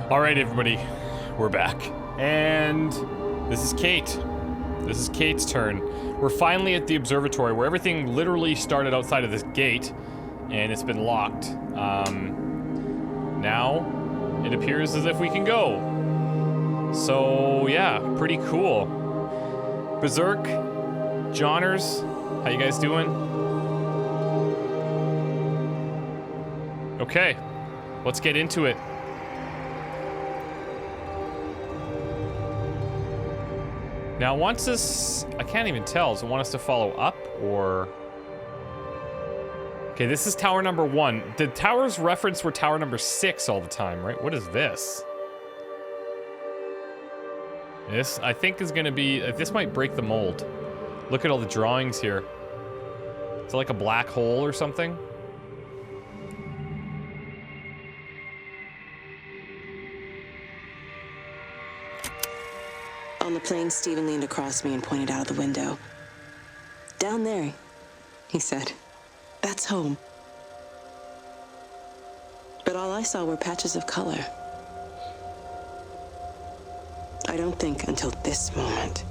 All right, everybody, we're back. And this is Kate. This is Kate's turn. We're finally at the observatory where everything literally started outside of this gate and it's been locked. Now it appears as if we can go. So yeah, pretty cool. Berserk, Johners, how you guys doing? Okay, let's get into it. Now, wants us, I can't even tell, does it want us to follow up, or? Okay, this is tower number 1. The towers reference were tower number 6 all the time, right? What is this? This, I think, is gonna be, this might break the mold. Look at all the drawings here. Is it like a black hole or something? On the plane, Stephen leaned across me and pointed out of the window. Down there, he said. That's home. But all I saw were patches of color. I don't think until this moment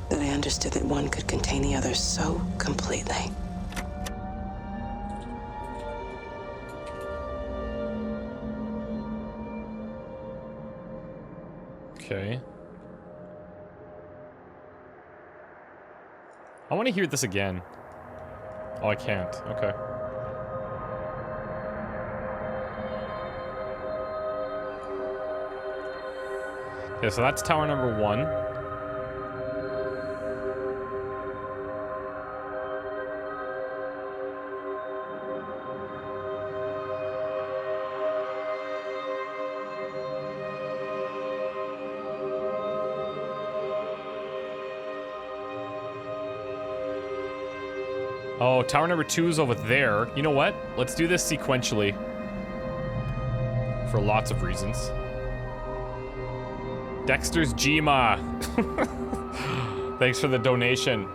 that I understood that one could contain the other so completely. Okay. I want to hear this again. Oh, I can't. Okay. Okay, so that's tower number 1. Oh, tower number 2 is over there. You know what? Let's do this sequentially. For lots of reasons. Dexter's Gma. Thanks for the donation.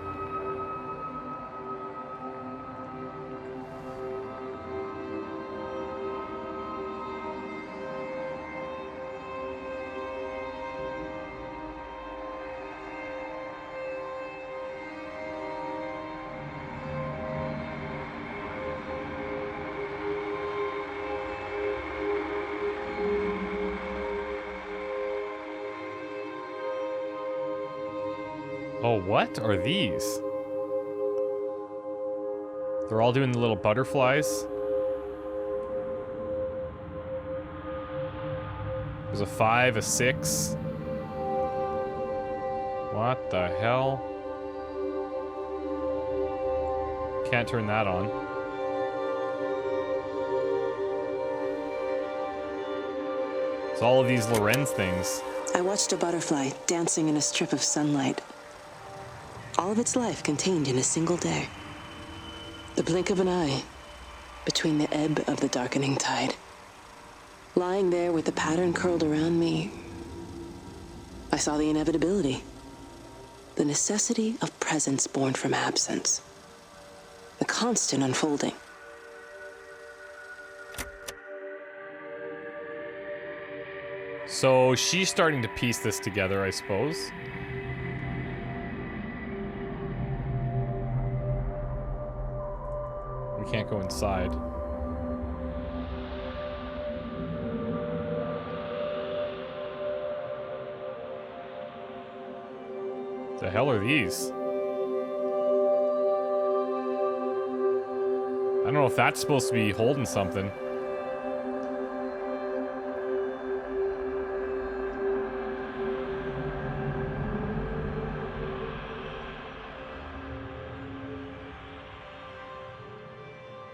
Oh, what are these? They're all doing the little butterflies. There's a 5, a 6. What the hell? Can't turn that on. It's all of these Lorenz things. I watched a butterfly dancing in a strip of sunlight. All of its life contained in a single day. The blink of an eye between the ebb of the darkening tide. Lying there with the pattern curled around me, I saw the inevitability. The necessity of presence born from absence. The constant unfolding. So she's starting to piece this together, I suppose. We can't go inside. The hell are these? I don't know if that's supposed to be holding something.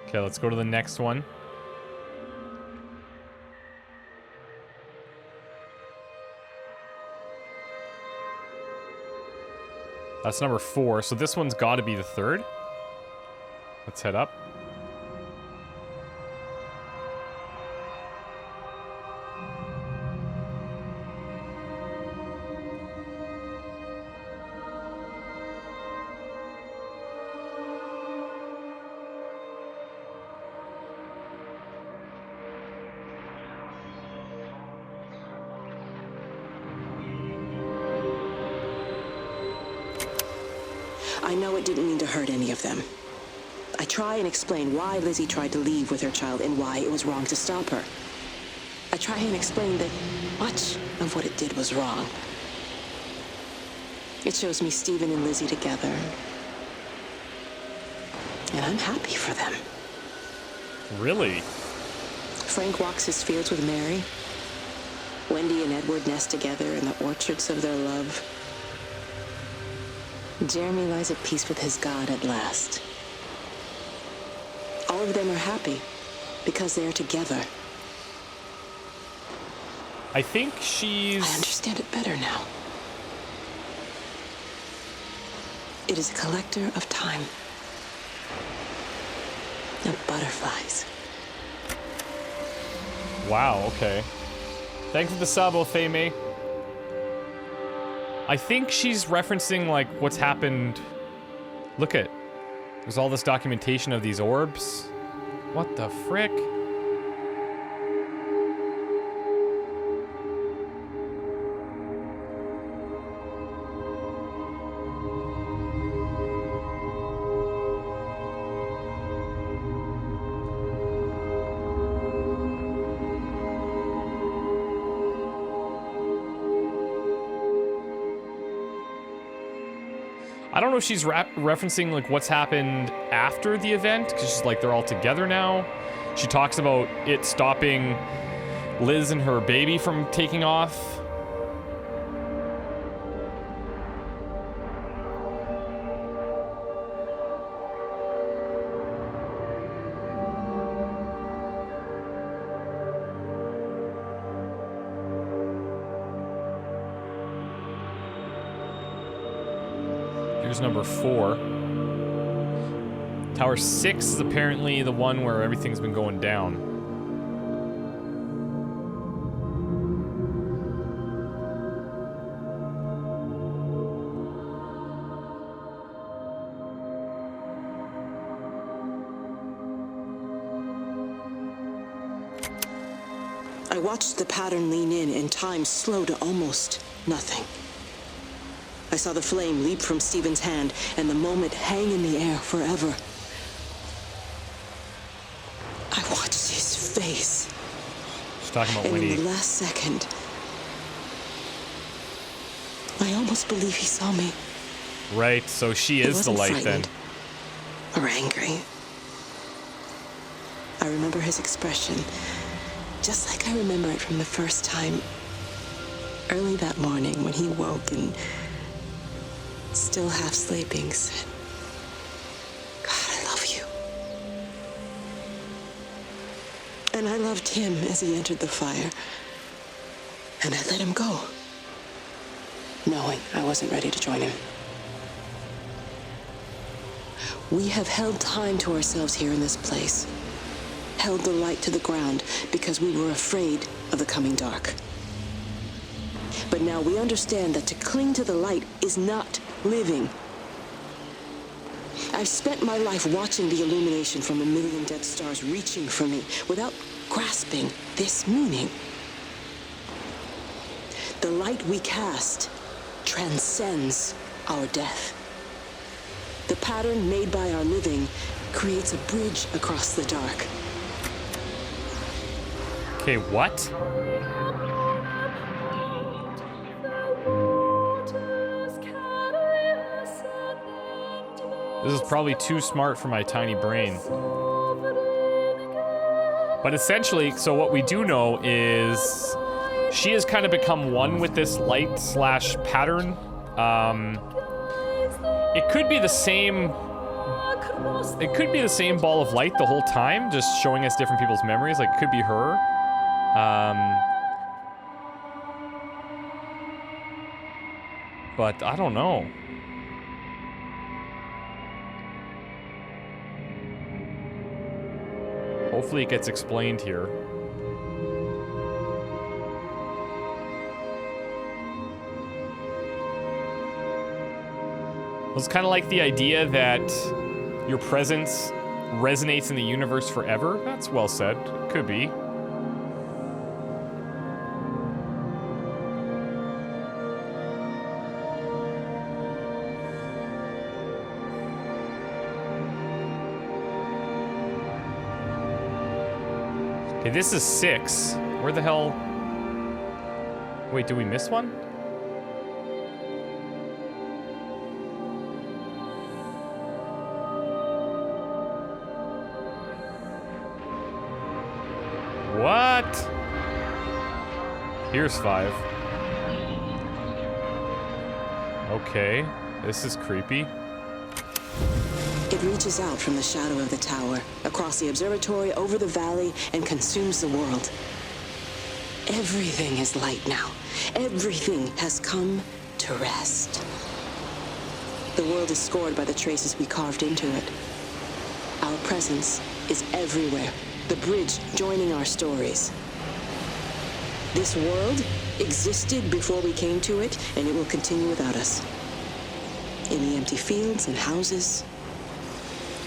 Okay, let's go to the next one. That's number 4, so this one's got to be the 3rd. Let's head up. I know it didn't mean to hurt any of them. I try and explain why Lizzie tried to leave with her child and why it was wrong to stop her. I try and explain that much of what it did was wrong. It shows me Stephen and Lizzie together. And I'm happy for them. Really? Frank walks his fields with Mary. Wendy and Edward nest together in the orchards of their love. Jeremy lies at peace with his God at last. All of them are happy because they are together. I think she's... I understand it better now. It is a collector of time. Of butterflies. Wow, okay. Thanks for the sub, Otheme. I think she's referencing, like, what's happened... Look at... There's all this documentation of these orbs. What the frick? I don't know if she's referencing like what's happened after the event, because she's like, they're all together now. She talks about it stopping Liz and her baby from taking off. Number 4. Tower 6 is apparently the one where everything's been going down. I watched the pattern lean in and time slow to almost nothing. I saw the flame leap from Stephen's hand and the moment hang in the air forever. I watched his face. She's talking about and when in the last second, I almost believe he saw me. Right, so she is the light then. Or angry. I remember his expression, just like I remember it from the first time, early that morning when he woke and, still half sleeping, said, God, I love you. And I loved him as he entered the fire. And I let him go, knowing I wasn't ready to join him. We have held time to ourselves here in this place. Held the light to the ground because we were afraid of the coming dark. But now we understand that to cling to the light is not living. I've spent my life watching the illumination from a million dead stars reaching for me without grasping this meaning. The light we cast transcends our death. The pattern made by our living creates a bridge across the dark. Okay, what? This is probably too smart for my tiny brain. But essentially, so what we do know is she has kind of become one with this light slash pattern. It could be the same. It could be the same ball of light the whole time, just showing us different people's memories. Like, it could be her. But I don't know. Hopefully it gets explained here. It's kind of like the idea that your presence resonates in the universe forever. That's well said. Could be. Okay, this is 6. Where the hell? Wait, did we miss one? What? Here's 5. Okay, this is creepy. It reaches out from the shadow of the tower, across the observatory, over the valley, and consumes the world. Everything is light now. Everything has come to rest. The world is scored by the traces we carved into it. Our presence is everywhere, the bridge joining our stories. This world existed before we came to it, and it will continue without us. In the empty fields and houses,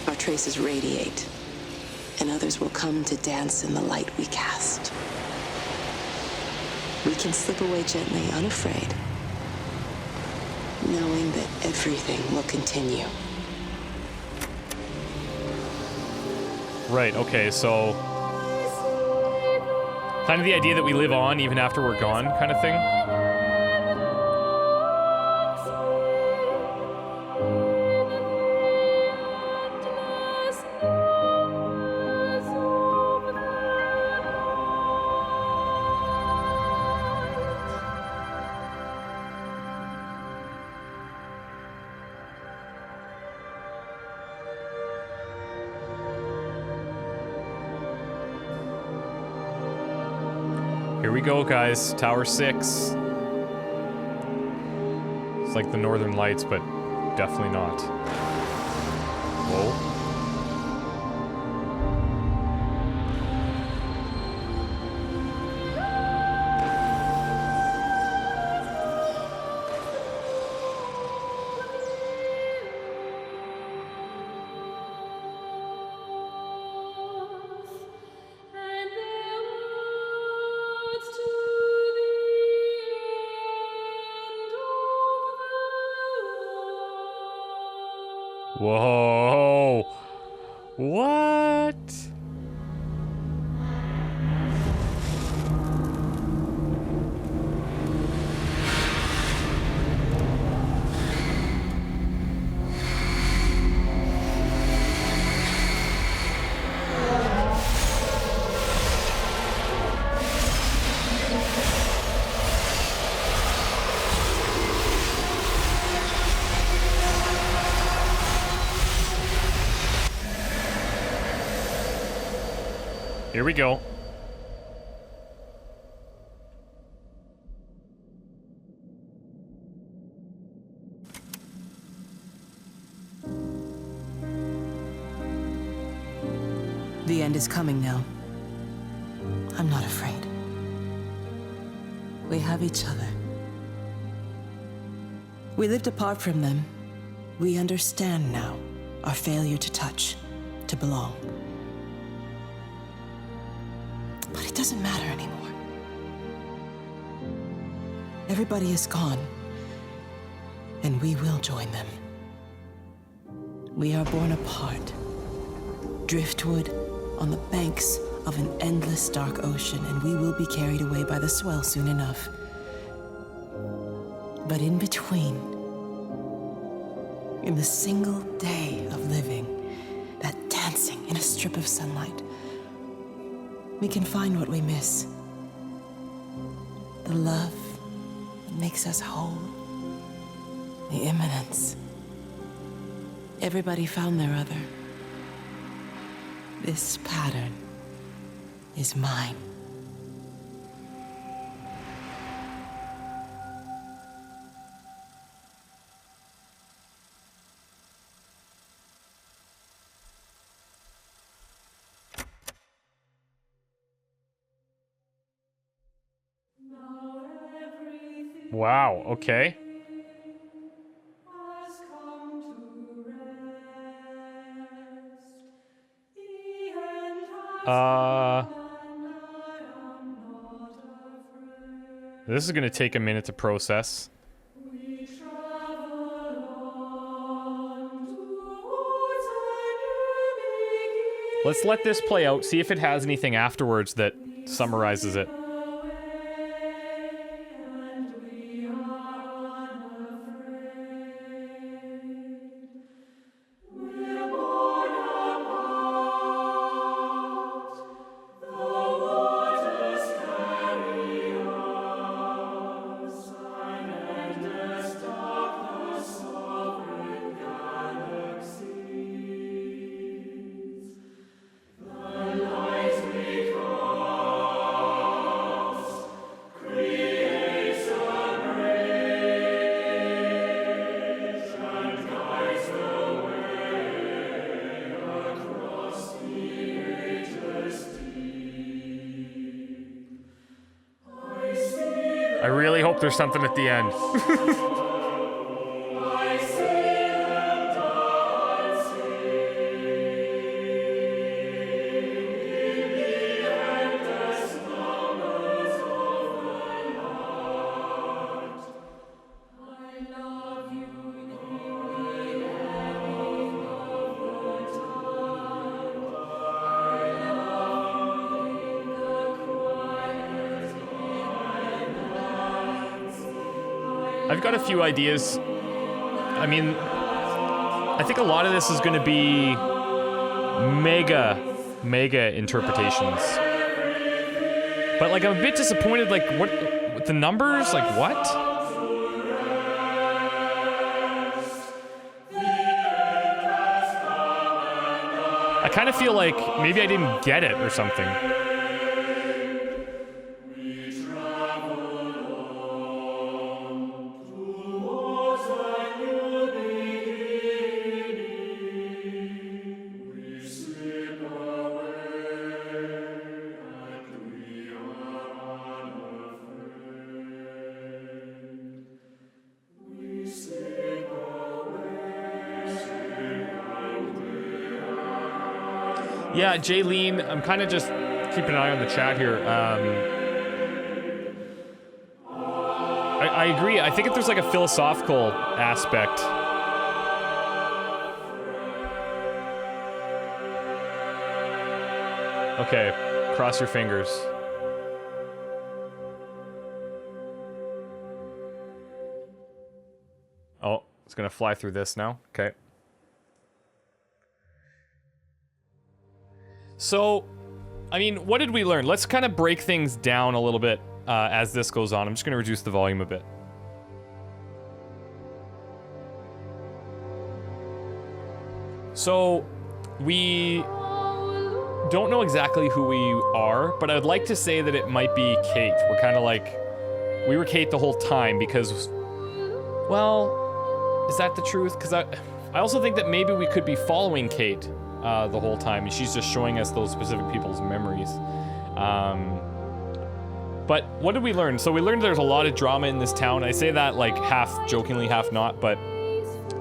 our traces radiate, and others will come to dance in the light we cast. We can slip away gently, unafraid, knowing that everything will continue. Right, okay, so... kind of the idea that we live on even after we're gone, kind of thing. Here we go, guys. Tower 6. It's like the Northern Lights, but definitely not. Whoa. Whoa. What? Here we go. The end is coming now. I'm not afraid. We have each other. We lived apart from them. We understand now our failure to touch, to belong. But it doesn't matter anymore. Everybody is gone, and we will join them. We are born apart, driftwood on the banks of an endless dark ocean, and we will be carried away by the swell soon enough. But in between, in the single day of living, that dancing in a strip of sunlight, we can find what we miss. The love that makes us whole. The imminence. Everybody found their other. This pattern is mine. Wow, okay. This is gonna take a minute to process. Let's let this play out, see if it has anything afterwards that summarizes it. I really hope there's something at the end. I've got a few ideas. I mean, I think a lot of this is going to be mega interpretations. But like, I'm a bit disappointed. Like, what with the numbers? Like, what? I kind of feel like maybe I didn't get it or something. Yeah, Jaylene, I'm kind of just keeping an eye on the chat here. I agree. I think if there's like a philosophical aspect. Okay, cross your fingers. Oh, it's gonna fly through this now. Okay. So, I mean, what did we learn? Let's kind of break things down a little bit as this goes on. I'm just going to reduce the volume a bit. So, we don't know exactly who we are, but I'd like to say that it might be Kate. We're kind of like, we were Kate the whole time because, well, is that the truth? Because I also think that maybe we could be following Kate the whole time, and she's just showing us those specific people's memories. But what did we learn? So we learned there's a lot of drama in this town. I say that like half jokingly, half not, but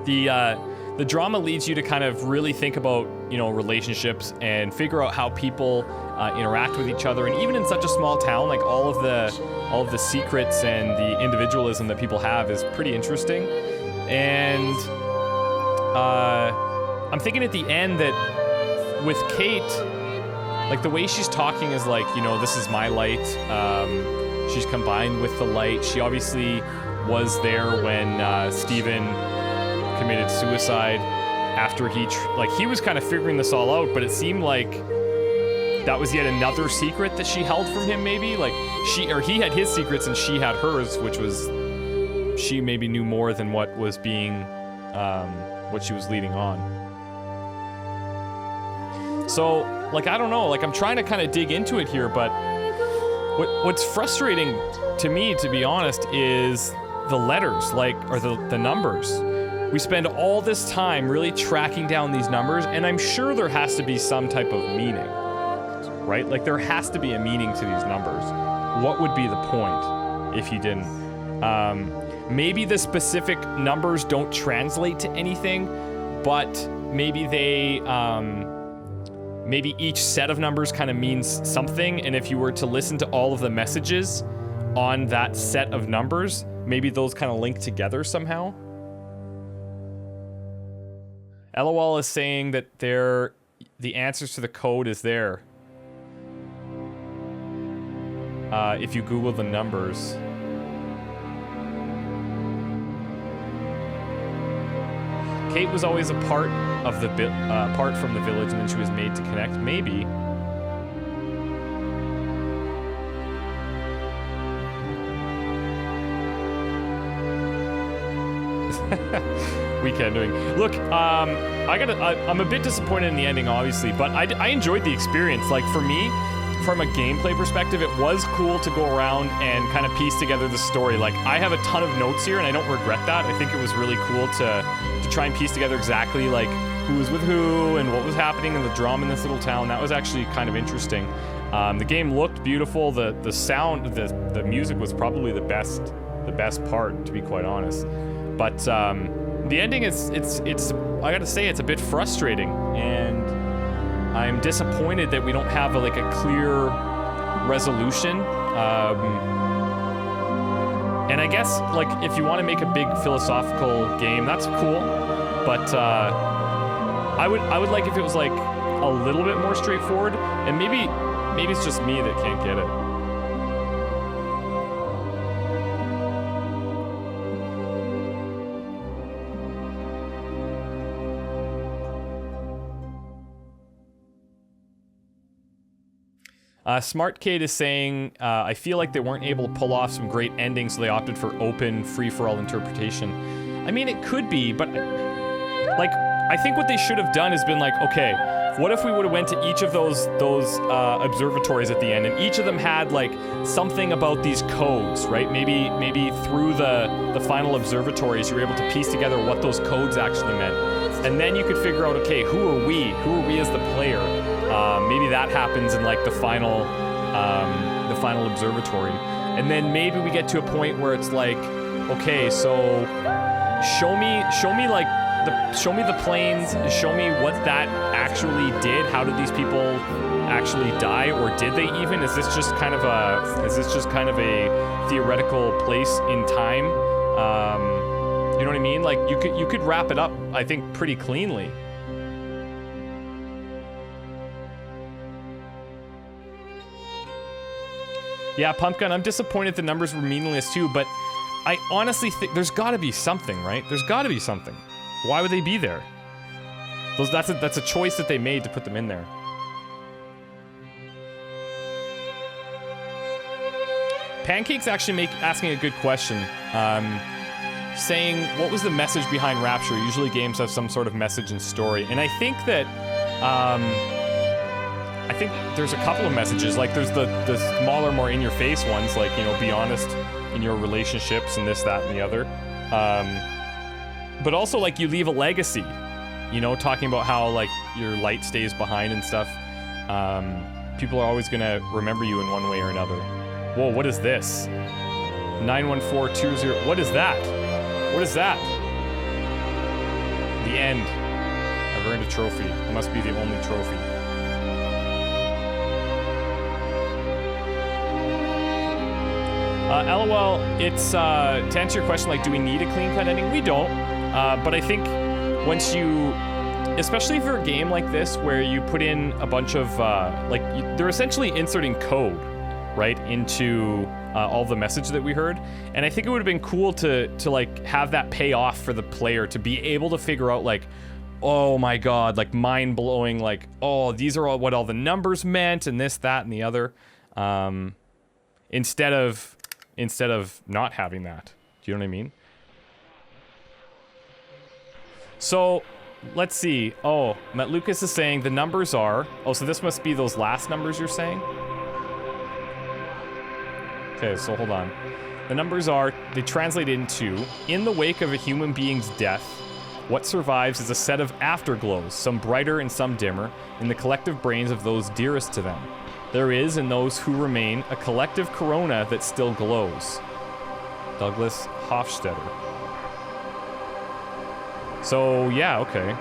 the drama leads you to kind of really think about, you know, relationships and figure out how people interact with each other. And even in such a small town, like all of the secrets and the individualism that people have is pretty interesting. And I'm thinking at the end that with Kate, like the way she's talking is like, you know, this is my light. She's combined with the light. She obviously was there when Stephen committed suicide after he was kind of figuring this all out, but it seemed like that was yet another secret that she held from him, maybe. Like he had his secrets and she had hers, which was she maybe knew more than what was being what she was leading on. So, like, I don't know, like I'm trying to kind of dig into it here, but what's frustrating to me, to be honest, is the letters, like, or the numbers. We spend all this time really tracking down these numbers, and I'm sure there has to be some type of meaning, right? Like, there has to be a meaning to these numbers. What would be the point if you didn't? Maybe the specific numbers don't translate to anything, but maybe they, maybe each set of numbers kind of means something, and if you were to listen to all of the messages on that set of numbers, maybe those kind of link together somehow. LOL is saying that the answers to the code is there. If you Google the numbers. Kate was always a part of the apart from the village, and then she was made to connect. Maybe. Weekending. Look, I'm a bit disappointed in the ending, obviously, but I enjoyed the experience. Like, for me, from a gameplay perspective, it was cool to go around and kind of piece together the story. Like, I have a ton of notes here, and I don't regret that. I think it was really cool to try and piece together exactly, like, who was with who and what was happening and the drama in this little town. That was actually kind of interesting. The game looked beautiful. The sound, the music was probably the best part, to be quite honest. But the ending is, I gotta say, it's a bit frustrating, and I'm disappointed that we don't have a clear resolution. And I guess, like, if you want to make a big philosophical game, that's cool. But I would like if it was like a little bit more straightforward, and maybe it's just me that can't get it. Smart Kate is saying, I feel like they weren't able to pull off some great endings, so they opted for open, free-for-all interpretation. I mean, it could be, but, like, I think what they should have done is been like, okay, what if we would have went to each of those observatories at the end, and each of them had, like, something about these codes, right? Maybe through the final observatories, you were able to piece together what those codes actually meant. And then you could figure out, okay, who are we? Who are we as the player? Maybe that happens in like the final observatory, and then maybe we get to a point where it's like, okay, so show me the planes, show me what that actually did. How did these people actually die, or did they even? Is this just kind of a theoretical place in time? You know what I mean? Like, you could wrap it up, I think, pretty cleanly. Yeah, Pumpkin, I'm disappointed the numbers were meaningless too, but I honestly think there's gotta be something, right? There's gotta be something. Why would they be there? That's a choice that they made to put them in there. Pancake's actually asking a good question. Saying, what was the message behind Rapture? Usually games have some sort of message and story. And I think that, I think there's a couple of messages. Like, there's the smaller, more in-your-face ones, like, you know, be honest in your relationships and this, that, and the other. But also, like, you leave a legacy, you know, talking about how, like, your light stays behind and stuff. People are always gonna remember you in one way or another. Whoa, what is this? 91420, what is that? What is that? The end. I've earned a trophy. It must be the only trophy. LOL, it's, to answer your question, like, do we need a clean-cut ending? We don't, but I think once you, especially for a game like this, where you put in a bunch of, they're essentially inserting code, right, into all the message that we heard, and I think it would have been cool to like, have that pay off for the player, to be able to figure out, like, oh my god, like, mind-blowing, like, oh, these are what all the numbers meant, and this, that, and the other, instead of not having that. Do you know what I mean? So, let's see. Oh, Matt Lucas is saying the numbers are... Oh, so this must be those last numbers you're saying? Okay, so hold on. The numbers are... They translate into... In the wake of a human being's death, what survives is a set of afterglows, some brighter and some dimmer, in the collective brains of those dearest to them. There is, in those who remain, a collective corona that still glows. Douglas Hofstetter. So, yeah, okay.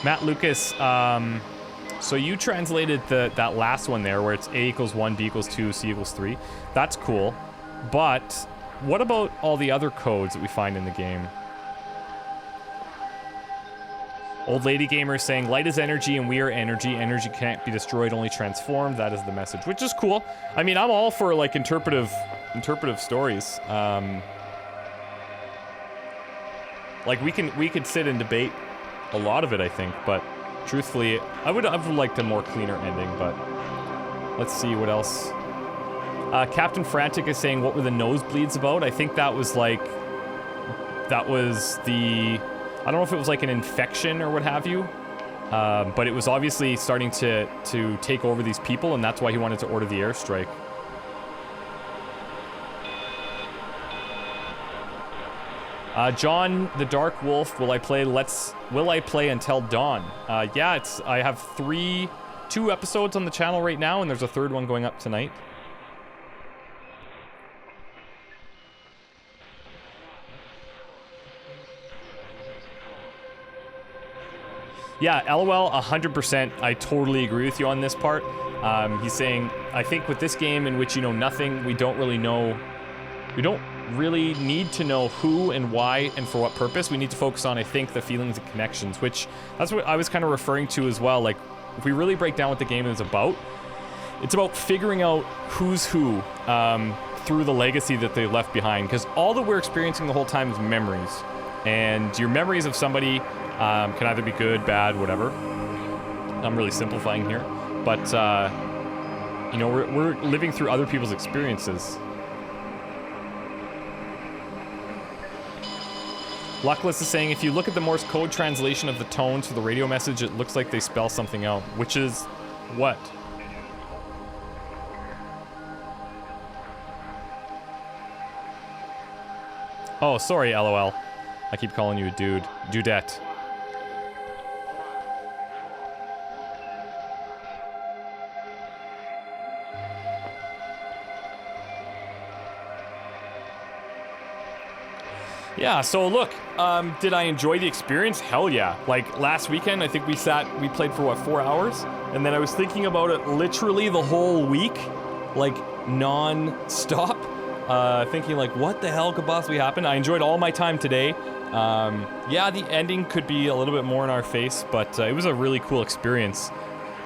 Matt Lucas, So you translated that last one there where it's A equals 1, B equals 2, C equals 3. That's cool. But what about all the other codes that we find in the game? Old Lady Gamer is saying, light is energy and we are energy. Energy can't be destroyed, only transformed. That is the message, which is cool. I mean, I'm all for, like, interpretive stories. Like, we could sit and debate a lot of it, I think, but truthfully, I would have liked a more cleaner ending, but let's see what else. Captain Frantic is saying, what were the nosebleeds about? I think that was, like, I don't know if it was like an infection or what have you, but it was obviously starting to take over these people, and that's why he wanted to order the airstrike. John the Dark Wolf, will I play Until Dawn? Yeah, I have 2 episodes on the channel right now, and there's a 3rd one going up tonight. Yeah, LOL, 100%. I totally agree with you on this part. He's saying, I think with this game in which you know nothing, we don't really need to know who and why and for what purpose. We need to focus on, I think, the feelings and connections, which that's what I was kind of referring to as well. Like, if we really break down what the game is about, it's about figuring out who's who through the legacy that they left behind. Because all that we're experiencing the whole time is memories. And your memories of somebody can either be good, bad, whatever. I'm really simplifying here. But, you know, we're living through other people's experiences. Luckless is saying, if you look at the Morse code translation of the tones for the radio message, it looks like they spell something out. Which is what? Oh, sorry, LOL. I keep calling you a dude. Dudette. Yeah, so look, did I enjoy the experience? Hell yeah. Like, last weekend, I think we played for, what, 4 hours? And then I was thinking about it literally the whole week, like, non-stop, thinking, like, what the hell could possibly happen? I enjoyed all my time today. Yeah, the ending could be a little bit more in our face, but it was a really cool experience.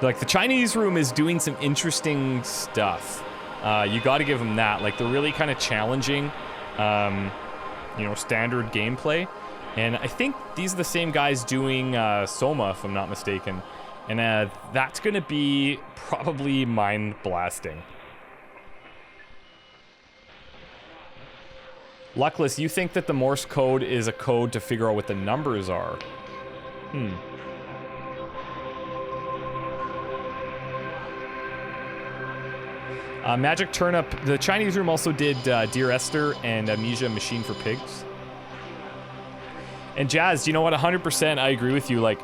Like, the Chinese room is doing some interesting stuff. You gotta give them that. Like, they're really kind of challenging, you know, standard gameplay. And I think these are the same guys doing Soma, if I'm not mistaken. And that's gonna be probably mind-blasting. Luckless, you think that the Morse code is a code to figure out what the numbers are? Magic Turnip, the Chinese room also did Dear Esther and Amnesia Machine for Pigs. And Jazz, you know what, 100% I agree with you. Like,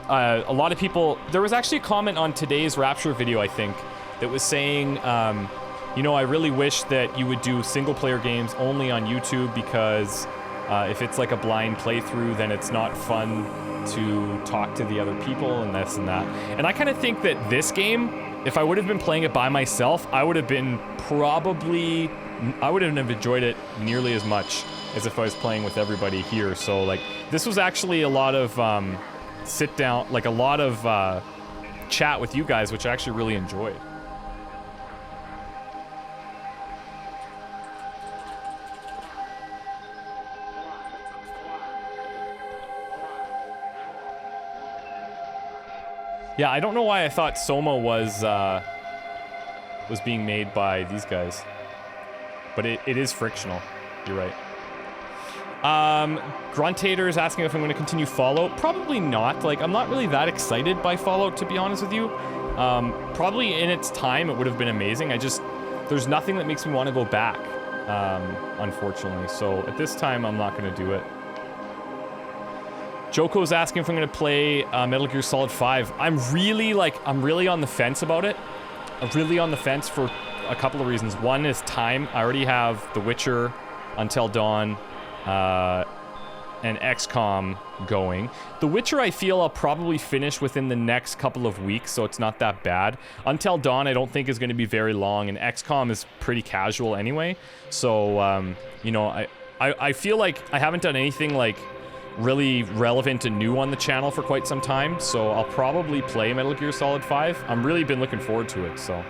a lot of people, there was actually a comment on today's Rapture video, I think, that was saying, you know, I really wish that you would do single-player games only on YouTube because if it's like a blind playthrough, then it's not fun to talk to the other people and this and that. And I kind of think that this game, if I would have been playing it by myself, I wouldn't have enjoyed it nearly as much as if I was playing with everybody here. So, like, this was actually a lot of sit down, like a lot of chat with you guys, which I actually really enjoyed. Yeah, I don't know why I thought Soma was being made by these guys. But it is frictional. You're right. Gruntator is asking if I'm going to continue Fallout. Probably not. Like, I'm not really that excited by Fallout, to be honest with you. Probably in its time, it would have been amazing. There's nothing that makes me want to go back, unfortunately. So at this time, I'm not going to do it. Joko's asking if I'm going to play Metal Gear Solid 5. I'm really on the fence about it. I'm really on the fence for a couple of reasons. One is time. I already have The Witcher, Until Dawn, and XCOM going. The Witcher, I feel I'll probably finish within the next couple of weeks, so it's not that bad. Until Dawn, I don't think is going to be very long, and XCOM is pretty casual anyway. So, you know, I feel like I haven't done anything, like, really relevant and new on the channel for quite some time, so I'll probably play Metal Gear Solid 5. I'm really been looking forward to it, so...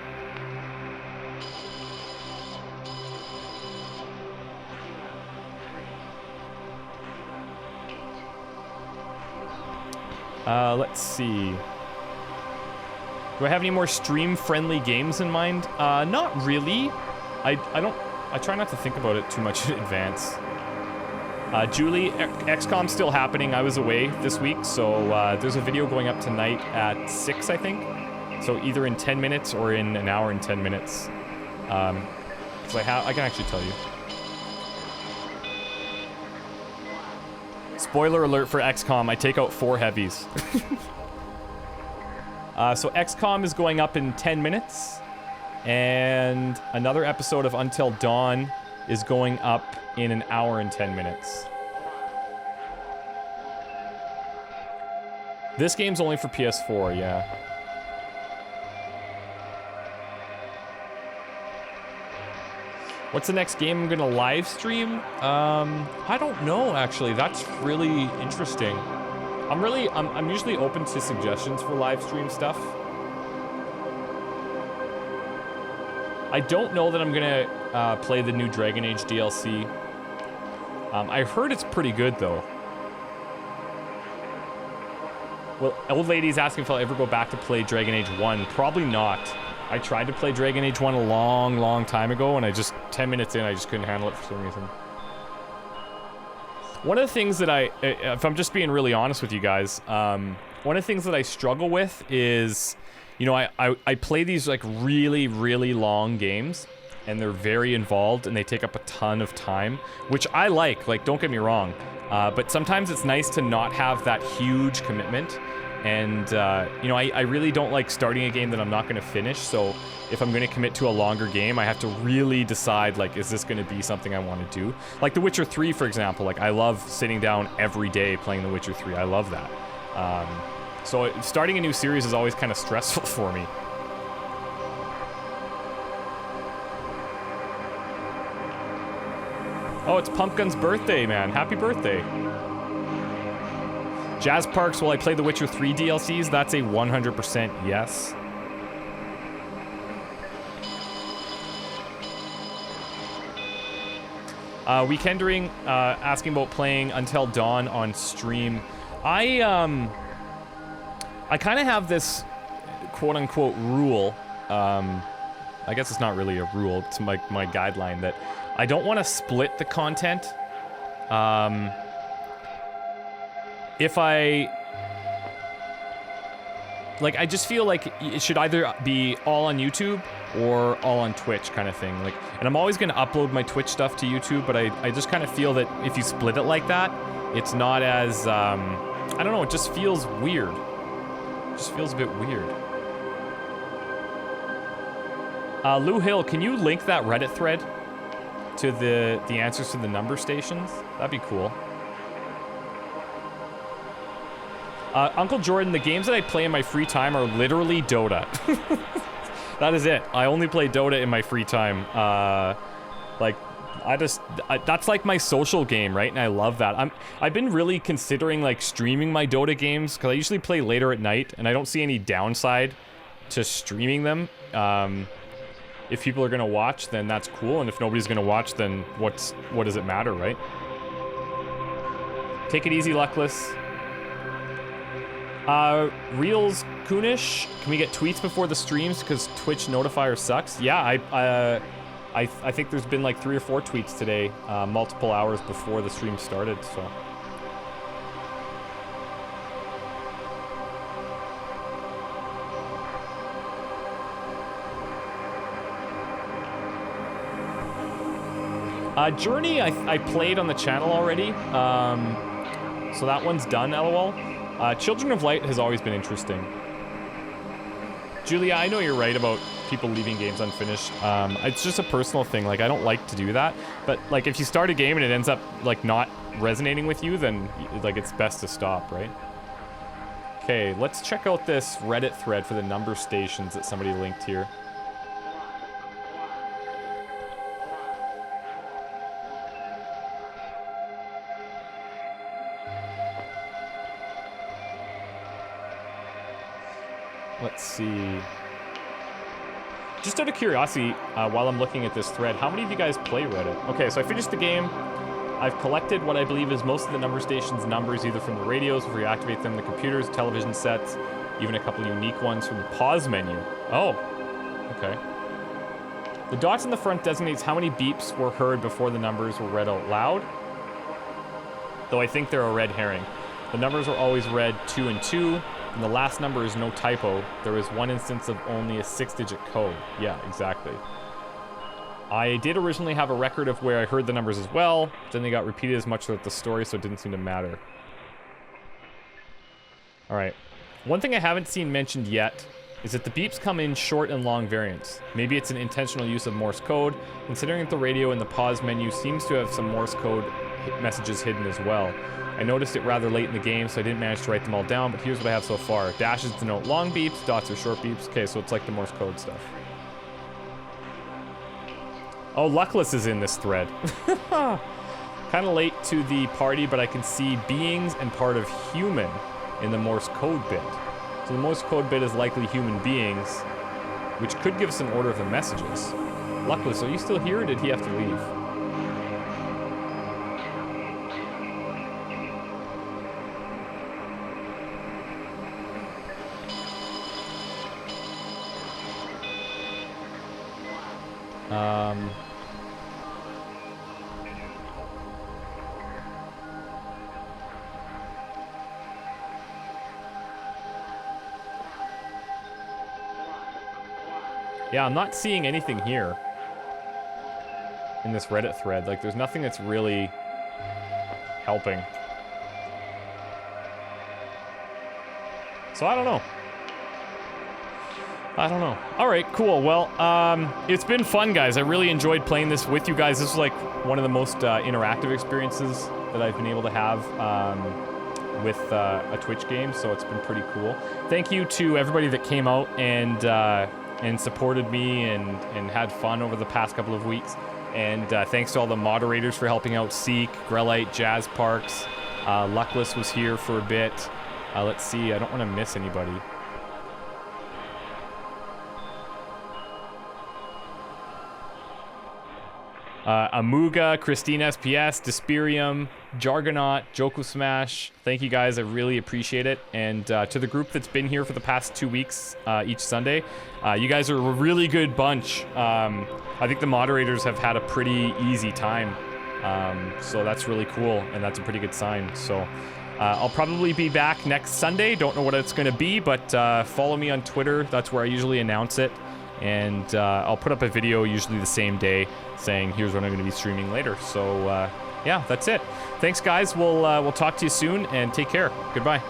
let's see. Do I have any more stream-friendly games in mind? Not really. I try not to think about it too much in advance. Julie, XCOM's still happening. I was away this week, so there's a video going up tonight at 6, I think. So either in 10 minutes or in an hour and 10 minutes. Because I can actually tell you. Spoiler alert for XCOM, I take out 4 heavies. So XCOM is going up in 10 minutes. And another episode of Until Dawn is going up in an hour and 10 minutes. This game's only for PS4, yeah. What's the next game I'm gonna live stream? I don't know, actually. That's really interesting. I'm usually open to suggestions for live stream stuff. I don't know that I'm gonna play the new Dragon Age DLC. I heard it's pretty good, though. Well, old lady's asking if I'll ever go back to play Dragon Age 1. Probably not. I tried to play Dragon Age 1 a long, long time ago, and 10 minutes in, I just couldn't handle it for some reason. One of the things that if I'm just being really honest with you guys, one of the things that I struggle with is, you know, I play these, like, really, really long games, and they're very involved, and they take up a ton of time, which I like, don't get me wrong, but sometimes it's nice to not have that huge commitment. And, you know, I really don't like starting a game that I'm not going to finish, so if I'm going to commit to a longer game, I have to really decide, like, is this going to be something I want to do? Like The Witcher 3, for example, like, I love sitting down every day playing The Witcher 3. I love that. So starting a new series is always kind of stressful for me. Oh, it's Pumpkin's birthday, man. Happy birthday. Jazz Parks, will I play The Witcher 3 DLCs? That's a 100% yes. Weekendering, asking about playing Until Dawn on stream. I kind of have this quote-unquote rule. I guess it's not really a rule, it's my guideline that I don't want to split the content. If I just feel like it should either be all on YouTube or all on Twitch kind of thing. And I'm always going to upload my Twitch stuff to YouTube, but I just kind of feel that if you split it like that, it's not as, I don't know, it just feels weird. It just feels a bit weird. Lou Hill, can you link that Reddit thread to the answers to the number stations? That'd be cool. Uncle Jordan, the games that I play in my free time are literally Dota. That is it. I only play Dota in my free time. That's like my social game, right? And I love that. I've been really considering like streaming my Dota games because I usually play later at night, and I don't see any downside to streaming them. If people are gonna watch, then that's cool, and if nobody's gonna watch, then what does it matter, right? Take it easy, Luckless. Reels Kunish, can we get tweets before the streams because Twitch notifier sucks? Yeah, I think there's been like 3 or 4 tweets today, multiple hours before the stream started, so. Journey, I played on the channel already, so that one's done, LOL. Children of Light has always been interesting. Julia, I know you're right about people leaving games unfinished. It's just a personal thing. Like, I don't like to do that. But, like, if you start a game and it ends up, like, not resonating with you, then, like, it's best to stop, right? Okay, let's check out this Reddit thread for the number stations that somebody linked here. Let's see. Just out of curiosity, while I'm looking at this thread, how many of you guys play Reddit? Okay, so I finished the game. I've collected what I believe is most of the number stations' numbers, either from the radios, where you activate them, the computers, television sets, even a couple unique ones from the pause menu. Oh, okay. The dots in the front designates how many beeps were heard before the numbers were read out loud, though I think they're a red herring. The numbers are always read 2 and 2, and the last number is no typo. There is one instance of only a 6-digit code. Yeah, exactly. I did originally have a record of where I heard the numbers as well, then they got repeated as much throughout the story, so it didn't seem to matter. Alright. One thing I haven't seen mentioned yet is that the beeps come in short and long variants. Maybe it's an intentional use of Morse code, considering that the radio in the pause menu seems to have some Morse code messages hidden as well. I noticed it rather late in the game, so I didn't manage to write them all down, but here's what I have so far. Dashes denote long beeps, dots are short beeps. Okay, so it's like the Morse code stuff. Oh, Luckless is in this thread. Kind of late to the party, but I can see beings and part of human in the Morse code bit. So the Morse code bit is likely human beings, which could give us an order of the messages. Luckless, are you still here, or did he have to leave? Yeah, I'm not seeing anything here in this Reddit thread. Like, there's nothing that's really helping. So I don't know. All right, cool. Well, it's been fun, guys. I really enjoyed playing this with you guys. This was like one of the most interactive experiences that I've been able to have with a Twitch game, so it's been pretty cool. Thank you to everybody that came out and supported me and had fun over the past couple of weeks. And thanks to all the moderators for helping out. Seek, Grelite, Jazz Parks, Luckless was here for a bit. Let's see, I don't want to miss anybody. Amuga, Christine SPS, Desperium, Jargonaut, Joko Smash. Thank you guys, I really appreciate it. And to the group that's been here for the past 2 weeks each Sunday, you guys are a really good bunch. I think the moderators have had a pretty easy time. So that's really cool, and that's a pretty good sign. So I'll probably be back next Sunday. Don't know what it's going to be, but follow me on Twitter. That's where I usually announce it. And I'll put up a video usually the same day saying here's what I'm going to be streaming later. So yeah, that's it. Thanks, guys. We'll talk to you soon, and take care. Goodbye.